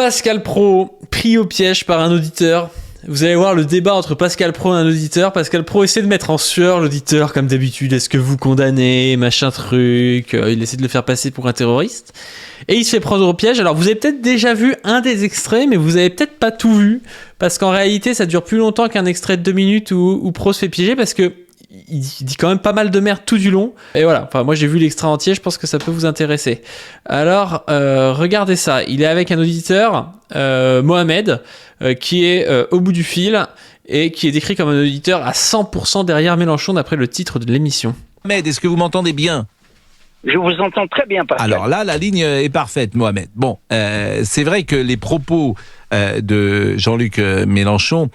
Pascal Praud, pris au piège par un auditeur. Vous allez voir le débat entre Pascal Praud et un auditeur. Pascal Praud essaie de mettre en sueur l'auditeur, comme d'habitude. Est-ce que vous condamnez, machin truc. Il essaie de le faire passer pour un terroriste. Et il se fait prendre au piège. Alors, vous avez peut-être déjà vu un des extraits, mais vous avez peut-être pas tout vu. Parce qu'en réalité, ça dure plus longtemps qu'un extrait de 2 minutes où Praud se fait piéger, parce que il dit quand même pas mal de merde tout du long. Et voilà, enfin, moi j'ai vu l'extrait entier, je pense que ça peut vous intéresser. Alors, regardez ça. Il est avec un auditeur, Mohamed, qui est au bout du fil et qui est décrit comme un auditeur à 100% derrière Mélenchon d'après le titre de l'émission. Mohamed, est-ce que vous m'entendez bien ? Je vous entends très bien, Pascal. Alors là, la ligne est parfaite, Mohamed. Bon, c'est vrai que les propos de Jean-Luc Mélenchon,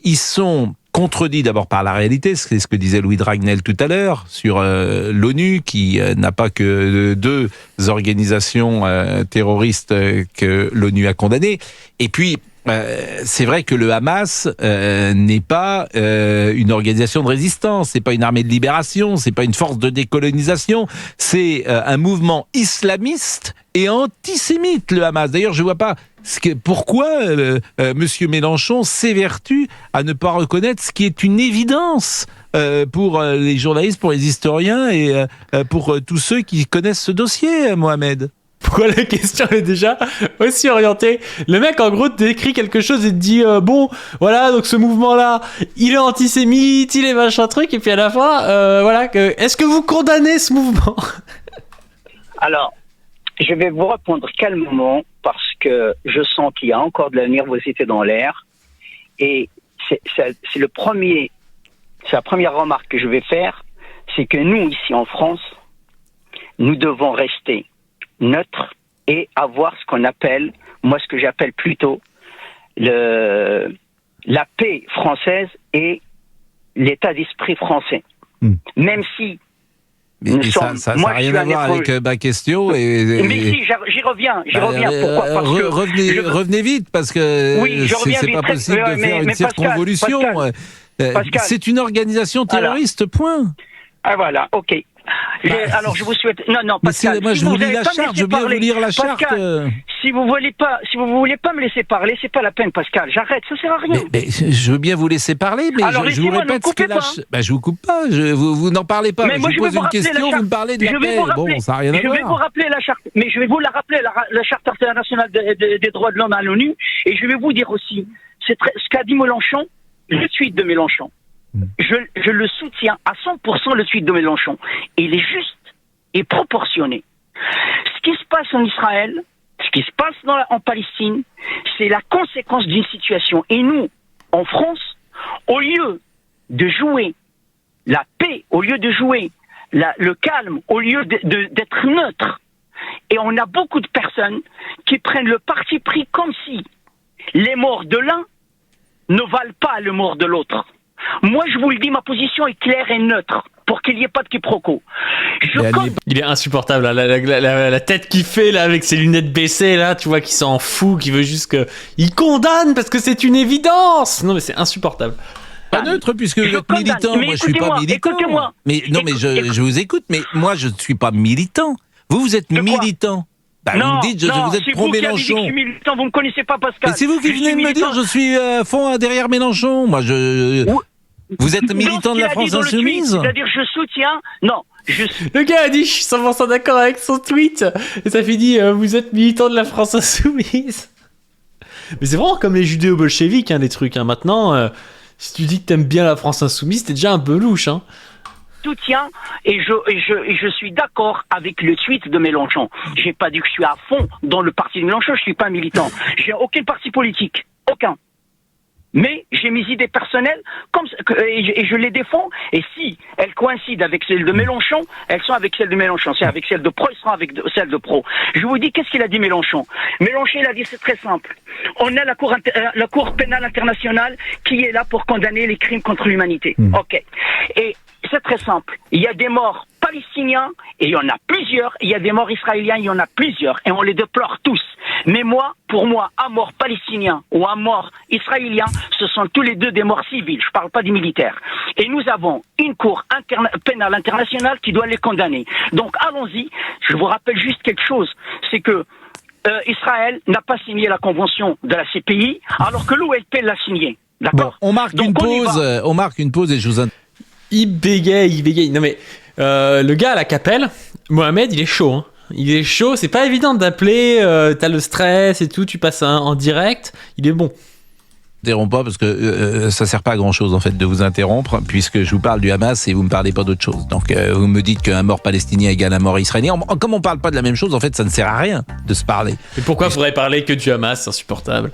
ils sont contredit d'abord par la réalité, c'est ce que disait Louis Dragnel tout à l'heure sur l'ONU qui n'a pas que 2 organisations terroristes que l'ONU a condamnées. Et puis, c'est vrai que le Hamas n'est pas une organisation de résistance, c'est pas une armée de libération, c'est pas une force de décolonisation, c'est un mouvement islamiste et antisémite, le Hamas. D'ailleurs, je vois pas pourquoi Monsieur Mélenchon s'évertue à ne pas reconnaître ce qui est une évidence pour les journalistes, pour les historiens et pour tous ceux qui connaissent ce dossier, Mohamed. Pourquoi la question est déjà aussi orientée ? Le mec, en gros, décrit quelque chose et te dit bon, voilà, donc ce mouvement-là, il est antisémite, il est machin truc, et puis à la fin, voilà, est-ce que vous condamnez ce mouvement ? Alors, je vais vous répondre calmement parce que je sens qu'il y a encore de la nervosité dans l'air et c'est la première remarque que je vais faire, c'est que nous, ici en France, nous devons rester neutres et avoir ce qu'on appelle, moi ce que j'appelle plutôt la paix française et l'état d'esprit français. Même si mais ça n'a rien à voir avec ma question. Mais si, j'y reviens. Pourquoi ? Parce que revenez vite, parce que oui, c'est pas possible de faire une circonvolution. Pascal, c'est une organisation terroriste, point. Ah voilà, ok. Alors je vous souhaite. Non, Pascal. Moi, je vous lis la charte. Je veux bien vous lire la charte. Pascal, si vous voulez pas me laisser parler, c'est pas la peine, Pascal. J'arrête. Ça sert à rien. Mais je veux bien vous laisser parler, mais alors, je vous répète ce que la. Je vous coupe pas. Vous n'en parlez pas. Mais moi, je vous pose une question. Vous me parlez de la paix. Bon, ça n'a rien à voir. Je vais vous rappeler la charte. Mais je vais vous la rappeler, la charte internationale des droits de l'homme à l'ONU. Et je vais vous dire aussi, ce qu'a dit Mélenchon. Le tweet de Mélenchon. Je le soutiens à 100% le tweet de Mélenchon. Il est juste et proportionné. Ce qui se passe en Israël, ce qui se passe en Palestine, c'est la conséquence d'une situation. Et nous, en France, au lieu de jouer la paix, au lieu de jouer le calme, au lieu d'être neutre, et on a beaucoup de personnes qui prennent le parti pris comme si les morts de l'un ne valent pas le mort de l'autre. Moi, je vous le dis, ma position est claire et neutre pour qu'il n'y ait pas de quiproquo. Il est insupportable, là, la tête qu'il fait là avec ses lunettes baissées là, tu vois, qu'il s'en fout, qu'il veut juste que il condamne parce que c'est une évidence. Non mais c'est insupportable. Pas neutre puisque vous êtes militant. Moi, je suis pas militant. Écoutez-moi. Je vous écoute, mais moi, je ne suis pas militant. Vous êtes militant. Non, vous me dites, vous êtes pro-Mélenchon. C'est vous qui avez dit que je suis militant, vous ne me connaissez pas, Pascal. Mais c'est vous qui venez de me dire, je suis à fond derrière Mélenchon. Moi, Vous êtes militant de la France Insoumise ? C'est-à-dire, je soutiens... Non, Le gars a dit, je suis 100% d'accord avec son tweet. Et ça finit, vous êtes militant de la France Insoumise. Mais c'est vraiment comme les judéo-bolcheviques, les trucs. Maintenant, si tu dis que t'aimes bien la France Insoumise, t'es déjà un peu louche, soutiens et je suis d'accord avec le tweet de Mélenchon. J'ai pas dit que je suis à fond dans le parti de Mélenchon, je suis pas militant. J'ai aucun parti politique, aucun. Mais j'ai mes idées personnelles et je les défends. Et si elles coïncident avec celles de Mélenchon, elles sont avec celles de Mélenchon. C'est avec celles de Pro, elles seront avec celles de Pro. Je vous dis, qu'est-ce qu'il a dit Mélenchon ? Mélenchon, il a dit, c'est très simple. On a la Cour pénale internationale qui est là pour condamner les crimes contre l'humanité. Ok. Et c'est très simple. Il y a des morts palestiniens, et il y en a plusieurs. Il y a des morts israéliens, il y en a plusieurs. Et on les déplore tous. Mais pour moi, un mort palestinien ou un mort israélien, ce sont tous les deux des morts civiles. Je parle pas des militaires. Et nous avons une cour pénale internationale qui doit les condamner. Donc allons-y. Je vous rappelle juste quelque chose. C'est que Israël n'a pas signé la convention de la CPI, alors que l'OLP l'a signée. Bon, D'accord. on marque Donc, une on y pause. va. On marque une pause et je vous. Il bégaye. Non mais, le gars à la Capelle, Mohamed, il est chaud. Hein. Il est chaud, c'est pas évident d'appeler, t'as le stress et tout, tu passes en direct, il est bon. Interromps pas parce que ça sert pas à grand chose en fait de vous interrompre puisque je vous parle du Hamas et vous me parlez pas d'autre chose. Donc vous me dites qu'un mort palestinien égale un mort israélien. Comme on parle pas de la même chose, en fait, ça ne sert à rien de se parler. Et pourquoi faudrait parler que du Hamas, c'est insupportable.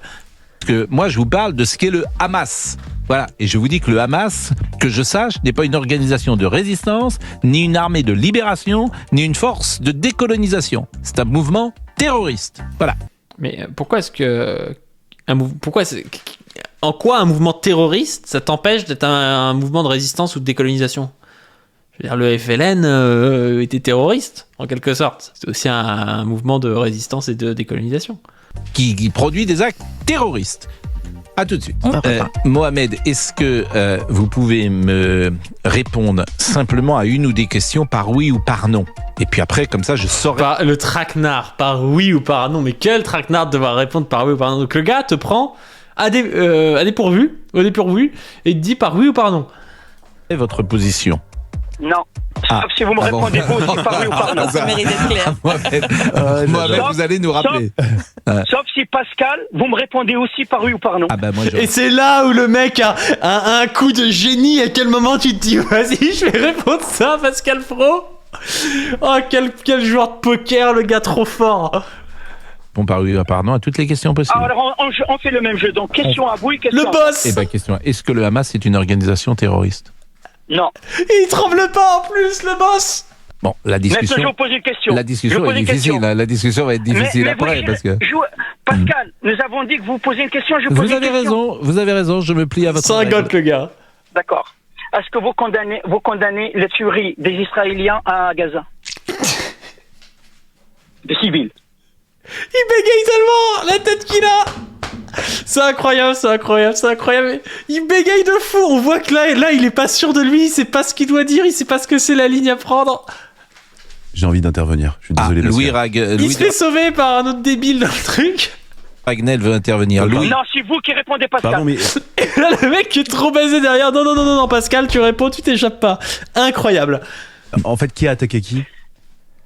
Parce que moi, je vous parle de ce qu'est le Hamas. Voilà. Et je vous dis que le Hamas, que je sache, n'est pas une organisation de résistance, ni une armée de libération, ni une force de décolonisation. C'est un mouvement terroriste. Voilà. Mais pourquoi est-ce que en quoi un mouvement terroriste, ça t'empêche d'être un mouvement de résistance ou de décolonisation? Je veux dire, le FLN était terroriste, en quelque sorte. C'est aussi un mouvement de résistance et de décolonisation. Qui produit des actes terroristes. À tout de suite. Mohamed, est-ce que vous pouvez me répondre simplement à une ou des questions par oui ou par non? Et puis après, comme ça, je saurai. Le traquenard, par oui ou par non. Mais quel traquenard de devoir répondre par oui ou par non? Donc le gars te prend au dépourvu, et te dit par oui ou par non. Quelle est votre position? Non. Sauf si vous me répondez vous aussi par oui ou par non. Ça mérite d'être clair. Mohamed, vous allez nous rappeler. Sauf si Pascal, vous me répondez aussi par oui ou par non. Ah bah moi, Et c'est là où le mec a un coup de génie. À quel moment tu te dis, vas-y, je vais répondre ça, Pascal Pro. Oh, quel joueur de poker, le gars trop fort. Bon, par oui ou par non à toutes les questions possibles. Alors, on fait le même jeu. Donc, question à oui, question Le à boss. Eh ben, question. Est-ce que le Hamas est une organisation terroriste? non. Il tremble pas en plus, le boss. Bon, la Mais est-ce que je discussion. vous pose une question? La discussion Je vous est pose une difficile. question. La discussion va être difficile Mais après vous- parce que. Pascal, nous avons dit que vous posez une question, je pose Vous une avez question. raison. Vous avez raison. Je me plie à votre. C'est un règle. goth, le gars. D'accord. Est-ce que vous condamnez les tueries des Israéliens à Gaza? Des civils. Il bégaye tellement, la tête qu'il a. C'est incroyable. Il bégaye de fou. On voit que là, il est pas sûr de lui. Il sait pas ce qu'il doit dire. Il sait pas ce que c'est la ligne à prendre. J'ai envie d'intervenir. Je suis Ah, désolé. Louis Pascal. Il se fait sauver par un autre débile dans le truc. Ragnel veut intervenir. Louis. Non, c'est vous qui répondez, Pascal. Pardon, mais Et là, le mec est trop basé derrière. Non, Pascal, tu réponds, tu t'échappes pas. Incroyable. en fait, qui a attaqué qui?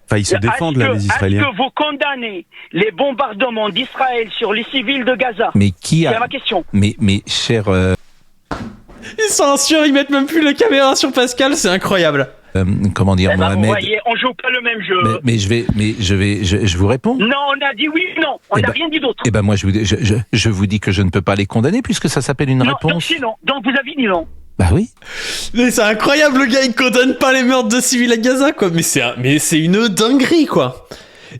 Enfin, ils se défendent là, les Israéliens. Est-ce que vous condamnez les bombardements d'Israël sur les civils de Gaza? Mais qui C'est a. ma question. Mais cher. Ils sont sûrs, ils mettent même plus la caméra sur Pascal. C'est incroyable. Comment dire, Eh ben, vous Mohamed. voyez, on joue pas le même jeu. Mais je vous réponds. Non, on a dit oui ou non. On Eh n'a ben- rien dit d'autre. Eh ben moi je vous dis que je ne peux pas les condamner puisque ça s'appelle une Non, donc réponse. si non. Donc vous avez dit non. Bah oui. Mais c'est incroyable, le gars, il condamne pas les meurtres de civils à Gaza, quoi. Mais c'est une dinguerie, quoi.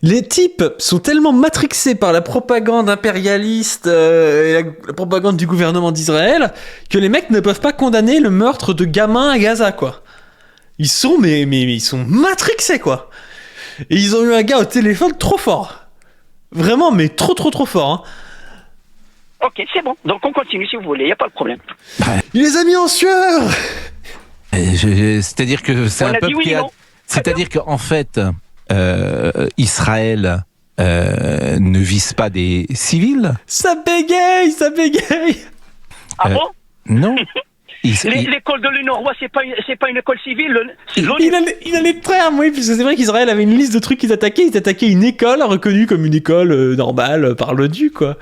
Les types sont tellement matrixés par la propagande impérialiste et la propagande du gouvernement d'Israël que les mecs ne peuvent pas condamner le meurtre de gamins à Gaza, quoi. Ils sont, mais ils sont matrixés, quoi. Et ils ont eu un gars au téléphone trop fort. Vraiment, mais trop fort, hein. Ok, c'est bon. Donc on continue si vous voulez. Y a pas de problème. Il les a mis en sueur. C'est-à-dire que c'est On un a dit peuple oui qui ou a. non. C'est-à-dire qu'en fait, Israël ne vise pas des civils. Ça bégaye. Ah bon? Non. L'école de l'UNRWA, c'est pas une école civile. C'est l'ONU. Il a les termes, oui, puisque c'est vrai qu'Israël avait une liste de trucs qu'ils attaquaient. Ils attaquaient une école reconnue comme une école normale par l'ONU, quoi.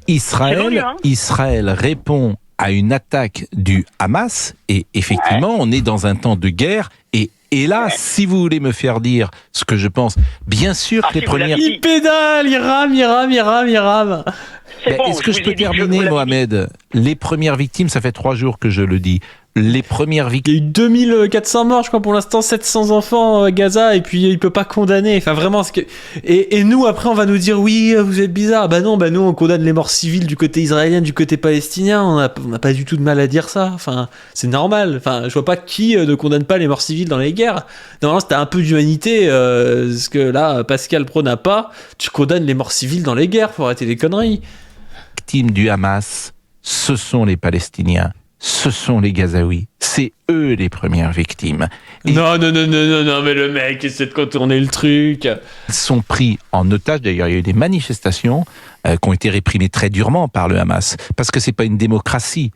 Israël, C'est l'ONU, hein. Israël répond à une attaque du Hamas et effectivement, on est dans un temps de guerre et là, si vous voulez me faire dire ce que je pense, bien sûr que les si vous premières. l'avez Il pédale, il rame. C'est Mais bon, est-ce que vous je peux ai dit, vous terminer, l'avez dit. Mohamed? Les premières victimes, ça fait 3 jours que je le dis. Les premières victimes. Il y a eu 2400 morts, je crois, pour l'instant, 700 enfants à Gaza, et puis il peut pas condamner. Enfin, vraiment, et nous, après, on va nous dire, oui, vous êtes bizarre. Bah non, nous, on condamne les morts civiles du côté israélien, du côté palestinien. On n'a pas du tout de mal à dire ça. Enfin, c'est normal. Enfin, je vois pas qui ne condamne pas les morts civiles dans les guerres. Normalement, c'était un peu d'humanité, ce que là, Pascal Pro n'a pas. Tu condamnes les morts civiles dans les guerres, faut arrêter les conneries. Victimes du Hamas, ce sont les Palestiniens, ce sont les Gazaouis. C'est eux les premières victimes. Et Non, mais le mec essaie de contourner le truc. ils sont pris en otage. D'ailleurs, il y a eu des manifestations qui ont été réprimées très durement par le Hamas, parce que c'est pas une démocratie,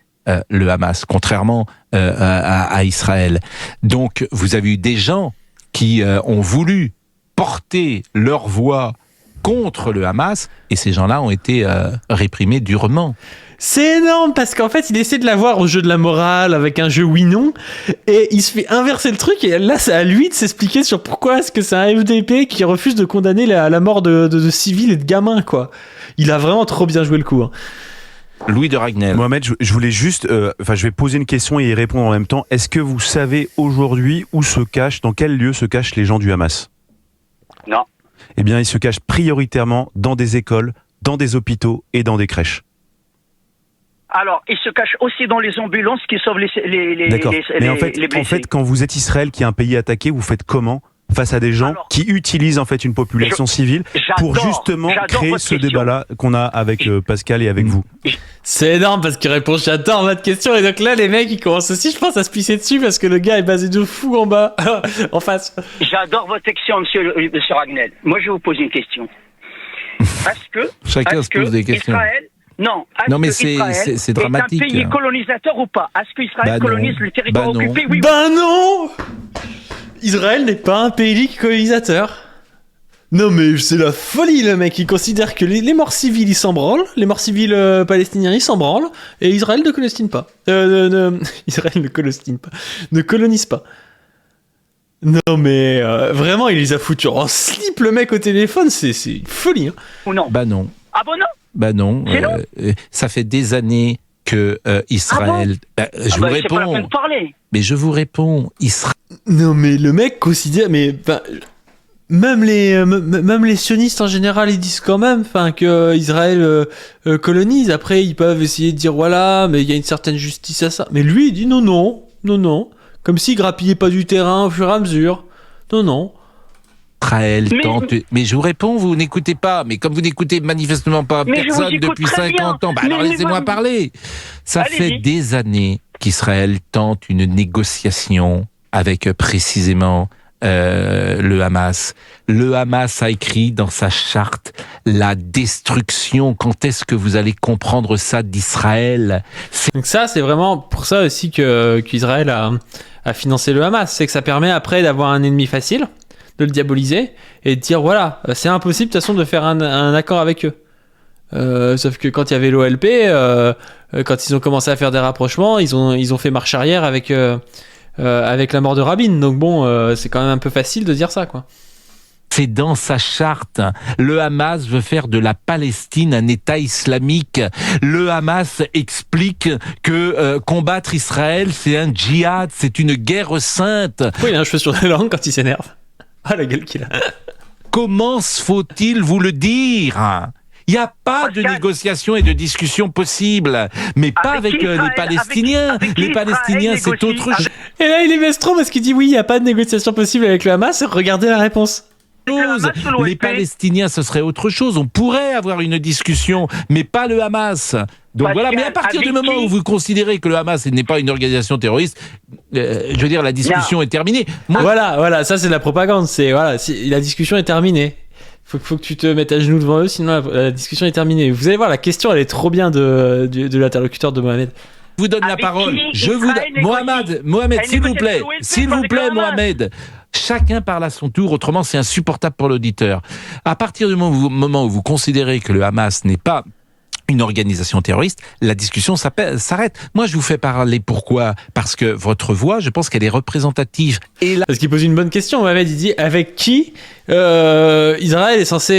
le Hamas, contrairement à Israël. Donc, vous avez eu des gens qui ont voulu porter leur voix contre le Hamas, et ces gens-là ont été réprimés durement. C'est énorme parce qu'en fait, il essaie de l'avoir au jeu de la morale avec un jeu oui-non et il se fait inverser le truc et là, c'est à lui de s'expliquer sur pourquoi est-ce que c'est un FDP qui refuse de condamner la mort de civils et de gamins, quoi. Il a vraiment trop bien joué le coup. Hein. Louis de Ragnel. Mohamed, je voulais juste, je vais poser une question et y répondre en même temps. Est-ce que vous savez aujourd'hui dans quel lieu se cachent les gens du Hamas? Non. Eh bien, ils se cachent prioritairement dans des écoles, dans des hôpitaux et dans des crèches. Alors, ils se cachent aussi dans les ambulances qui sauvent les D'accord. Mais en blessés. fait, quand vous êtes Israël, qui est un pays attaqué, vous faites comment face à des gens qui utilisent en fait une population civile pour justement créer votre ce question. débat-là qu'on a avec Pascal et avec vous? C'est énorme parce qu'il répond j'adore votre question et donc là les mecs ils commencent aussi je pense à se pisser dessus parce que le gars est basé de fou en bas en face. J'adore votre question, monsieur Ragnel. Moi, je vais vous poser une question. Chacun se pose des questions. Israël, non, Non, mais Israël c'est dramatique. est un pays colonisateur ou pas? Est-ce qu'Israël Bah non. colonise le territoire Bah non. occupé? Oui. Ben non, Israël n'est pas un pays colonisateur. Non mais c'est la folie le mec, il considère que les morts civils ils s'en branlent, les morts civils palestiniens ils s'en branlent, et Israël ne colonise pas. Israël ne colonise pas. Ne colonise pas. Non mais vraiment il les a foutus en slip le mec au téléphone, c'est une folie. Hein. Ou non? Bah non. Ah bon, non? Bah non. C'est non. Ça fait des années que Israël... je vous C'est pas la peine réponds. de parler. Mais je vous réponds. Israël... Non mais le mec considère, mais même les sionistes en général ils disent quand même que Israël colonise. Après ils peuvent essayer de dire voilà mais il y a une certaine justice à ça. Mais lui il dit non, comme s'il grappillait pas du terrain au fur et à mesure. Non. tente... Mais je vous réponds, vous n'écoutez pas. Mais comme vous n'écoutez manifestement pas personne depuis 50 ans, alors laissez-moi parler. Ça fait des années qu'Israël tente une négociation avec précisément le Hamas. Le Hamas a écrit dans sa charte la destruction. Quand est-ce que vous allez comprendre ça d'Israël? Donc ça c'est vraiment pour ça aussi qu'Israël a financé le Hamas. C'est que ça permet après d'avoir un ennemi facile, de le diaboliser et de dire voilà, c'est impossible de toute façon de faire un accord avec eux. Sauf que quand il y avait l'OLP, quand ils ont commencé à faire des rapprochements, ils ont fait marche arrière avec la mort de Rabin. Donc bon, c'est quand même un peu facile de dire ça, quoi. C'est dans sa charte. Le Hamas veut faire de la Palestine un État islamique. Le Hamas explique que combattre Israël, c'est un djihad, c'est une guerre sainte. Pourquoi il a un cheveu sur la langue quand il s'énerve? Ah, la gueule qu'il a. Comment faut-il vous le dire? Il n'y a pas de négociation et de discussion possible, mais pas avec les Palestiniens. Les Palestiniens, c'est autre chose. Et là, il est trop parce qu'il dit oui, il n'y a pas de négociation possible avec le Hamas. Regardez la réponse. Les Palestiniens, ce serait autre chose. On pourrait avoir une discussion, mais pas le Hamas. Donc voilà, mais à partir du moment où vous considérez que le Hamas n'est pas une organisation terroriste, je veux dire, la discussion est terminée. Voilà, ça c'est de la propagande. La discussion est terminée. Faut que tu te mettes à genoux devant eux, sinon la discussion est terminée. Vous allez voir, la question elle est trop bien de l'interlocuteur de Mohamed. Je vous donne la parole. Mohamed, s'il vous plaît, Mohamed. Chacun parle à son tour, autrement c'est insupportable pour l'auditeur. À partir du moment où vous considérez que le Hamas n'est pas une organisation terroriste, la discussion s'arrête. Moi, je vous fais parler. Pourquoi? Parce que votre voix, je pense qu'elle est représentative. Et là... Parce qu'il pose une bonne question, Mohamed. Il dit avec qui Israël est censé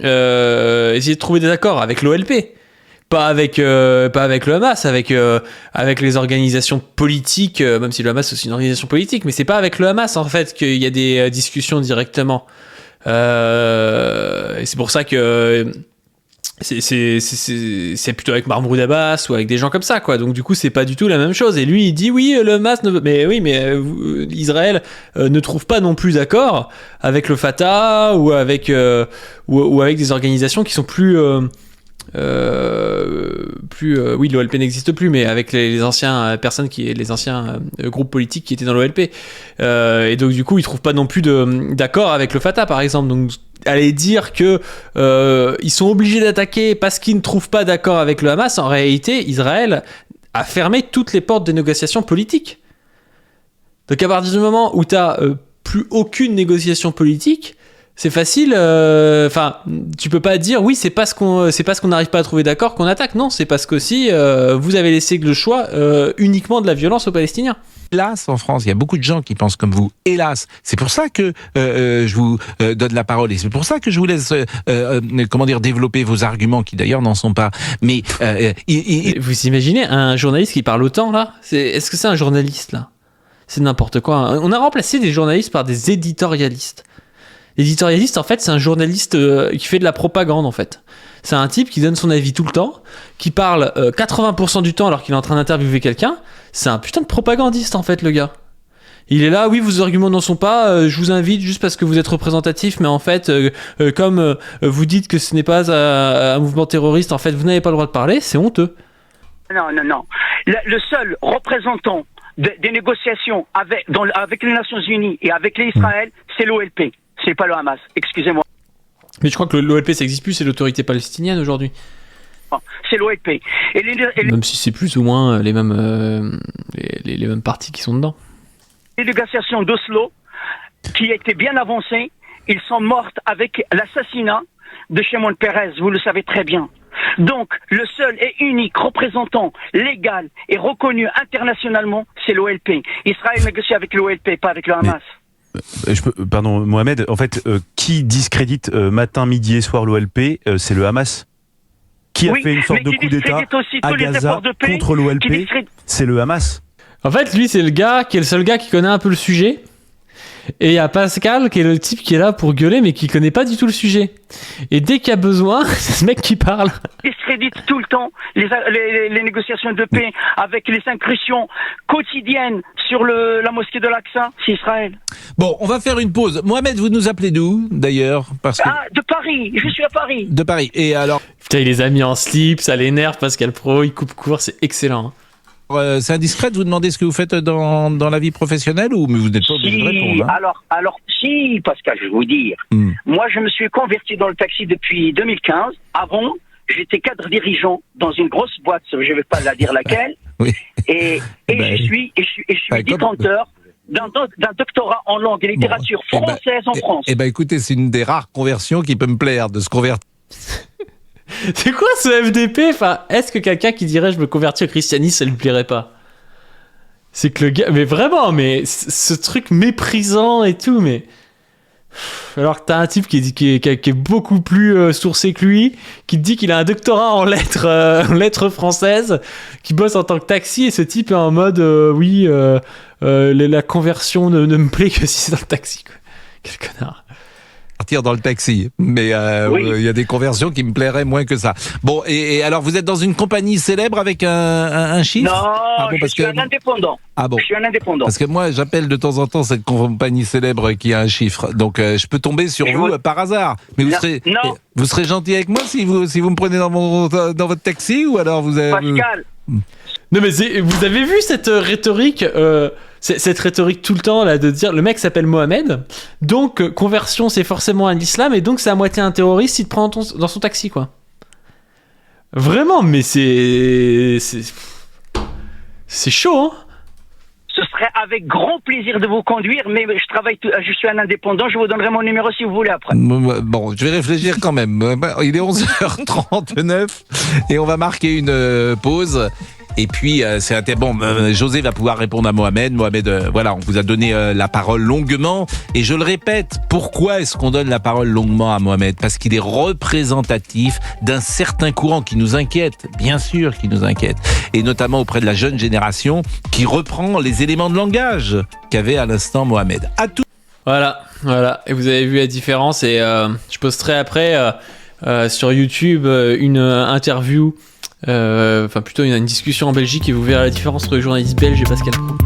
essayer de trouver des accords? Avec l'OLP, pas avec le Hamas, avec les organisations politiques. Même si le Hamas c'est aussi une organisation politique, mais c'est pas avec le Hamas en fait qu'il y a des discussions directement. Et c'est pour ça que c'est plutôt avec Mahmoud Abbas ou avec des gens comme ça, quoi. Donc du coup c'est pas du tout la même chose. Et lui il dit oui, le Hamas Israël ne trouve pas non plus d'accord avec le Fatah ou avec des organisations qui sont plus oui, l'OLP n'existe plus, mais avec les anciens groupes politiques qui étaient dans l'OLP. Et donc du coup, ils trouvent pas non plus d'accord avec le Fatah, par exemple. Donc aller dire que ils sont obligés d'attaquer parce qu'ils ne trouvent pas d'accord avec le Hamas, en réalité, Israël a fermé toutes les portes des négociations politiques. Donc à partir du moment où t'as plus aucune négociation politique, c'est facile. Enfin, tu peux pas dire oui, c'est parce qu'on n'arrive pas à trouver d'accord qu'on attaque. Non, c'est parce qu'aussi vous avez laissé le choix uniquement de la violence aux Palestiniens. Hélas, en France, il y a beaucoup de gens qui pensent comme vous. Hélas, c'est pour ça que je vous donne la parole et c'est pour ça que je vous laisse, développer vos arguments qui d'ailleurs n'en sont pas. Mais vous imaginez un journaliste qui parle autant là ? Est-ce que c'est un journaliste là ? C'est n'importe quoi. On a remplacé des journalistes par des éditorialistes. L'éditorialiste, en fait, c'est un journaliste qui fait de la propagande, en fait. C'est un type qui donne son avis tout le temps, qui parle 80% du temps alors qu'il est en train d'interviewer quelqu'un. C'est un putain de propagandiste, en fait, le gars. Il est là, oui, vos arguments n'en sont pas, je vous invite juste parce que vous êtes représentatif, mais en fait, comme vous dites que ce n'est pas un mouvement terroriste, en fait, vous n'avez pas le droit de parler, c'est honteux. Non. Le seul représentant des négociations avec les Nations Unies et avec l'Israël, c'est l'OLP. C'est pas le Hamas, excusez-moi. Mais je crois que l'OLP, ça n'existe plus, c'est l'autorité palestinienne aujourd'hui. C'est l'OLP. Même si c'est plus ou moins les mêmes partis qui sont dedans. Les négociations d'Oslo, qui étaient bien avancées, ils sont mortes avec l'assassinat de Shimon Peres, vous le savez très bien. Donc, le seul et unique représentant légal et reconnu internationalement, c'est l'OLP. Israël négocie avec l'OLP, pas avec le Hamas. Pardon, Mohamed, en fait, qui discrédite matin, midi et soir l'OLP, c'est le Hamas. Qui a fait une sorte de coup d'État à Gaza contre l'OLP, c'est le Hamas. En fait, lui, c'est le gars qui est le seul gars qui connaît un peu le sujet. Et il y a Pascal qui est le type qui est là pour gueuler mais qui connaît pas du tout le sujet. Et dès qu'il y a besoin, c'est ce mec qui parle. Il discrédite tout le temps les négociations de paix avec les incursions quotidiennes sur la mosquée de l'Aqsa, c'est Israël. Bon, on va faire une pause. Mohamed, vous nous appelez d'où d'ailleurs ? De Paris, je suis à Paris. De Paris. Et alors ? Putain, il les a mis en slip, ça l'énerve Pascal Pro, il coupe court, c'est excellent. C'est indiscret de vous demander ce que vous faites dans la vie professionnelle ou mais vous n'êtes pas obligé de répondre hein. Alors, si, Pascal, je vais vous dire. Moi, je me suis converti dans le taxi depuis 2015. Avant, j'étais cadre dirigeant dans une grosse boîte, je ne vais pas la dire laquelle. Oui. Et je suis détenteur d'un doctorat en langue et littérature française en France. Écoutez, c'est une des rares conversions qui peut me plaire, de se convertir. C'est quoi ce FDP ? Enfin, est-ce que quelqu'un qui dirait je me convertis au christianisme, ça lui plairait pas ? C'est que le gars, mais vraiment, mais ce truc méprisant et tout, mais alors que t'as un type qui est beaucoup plus sourcé que lui, qui te dit qu'il a un doctorat en lettres françaises, qui bosse en tant que taxi, et ce type est en mode la conversion ne me plaît que si c'est dans le taxi, quoi. Quel connard. Partir dans le taxi, mais il y a des conversions qui me plairaient moins que ça. Bon, et alors vous êtes dans une compagnie célèbre avec un chiffre ? Non, je suis un indépendant. Ah bon ? Je suis un indépendant. Parce que moi, j'appelle de temps en temps cette compagnie célèbre qui a un chiffre. Donc, je peux tomber sur vous par hasard. Mais vous serez gentil avec moi si vous me prenez dans votre taxi ou alors vous avez... Pascal. Non mais vous avez vu cette rhétorique cette rhétorique tout le temps là de dire le mec s'appelle Mohamed, donc conversion c'est forcément un islam et donc c'est à moitié un terroriste s'il te prend dans son taxi quoi. Vraiment, mais c'est chaud hein. Ce serait avec grand plaisir de vous conduire, mais je suis un indépendant, je vous donnerai mon numéro si vous voulez après. Bon, je vais réfléchir quand même. Il est 11h39 et on va marquer une pause. Et puis, José va pouvoir répondre à Mohamed. Mohamed, voilà, on vous a donné la parole longuement. Et je le répète, pourquoi est-ce qu'on donne la parole longuement à Mohamed ? Parce qu'il est représentatif d'un certain courant qui nous inquiète, bien sûr qui nous inquiète. Et notamment auprès de la jeune génération qui reprend les éléments de langage qu'avait à l'instant Mohamed. À tout. Voilà. Et vous avez vu la différence. Et je posterai après sur YouTube une interview. Plutôt une discussion en Belgique et vous verrez la différence entre le journaliste belge et Pascal Pro.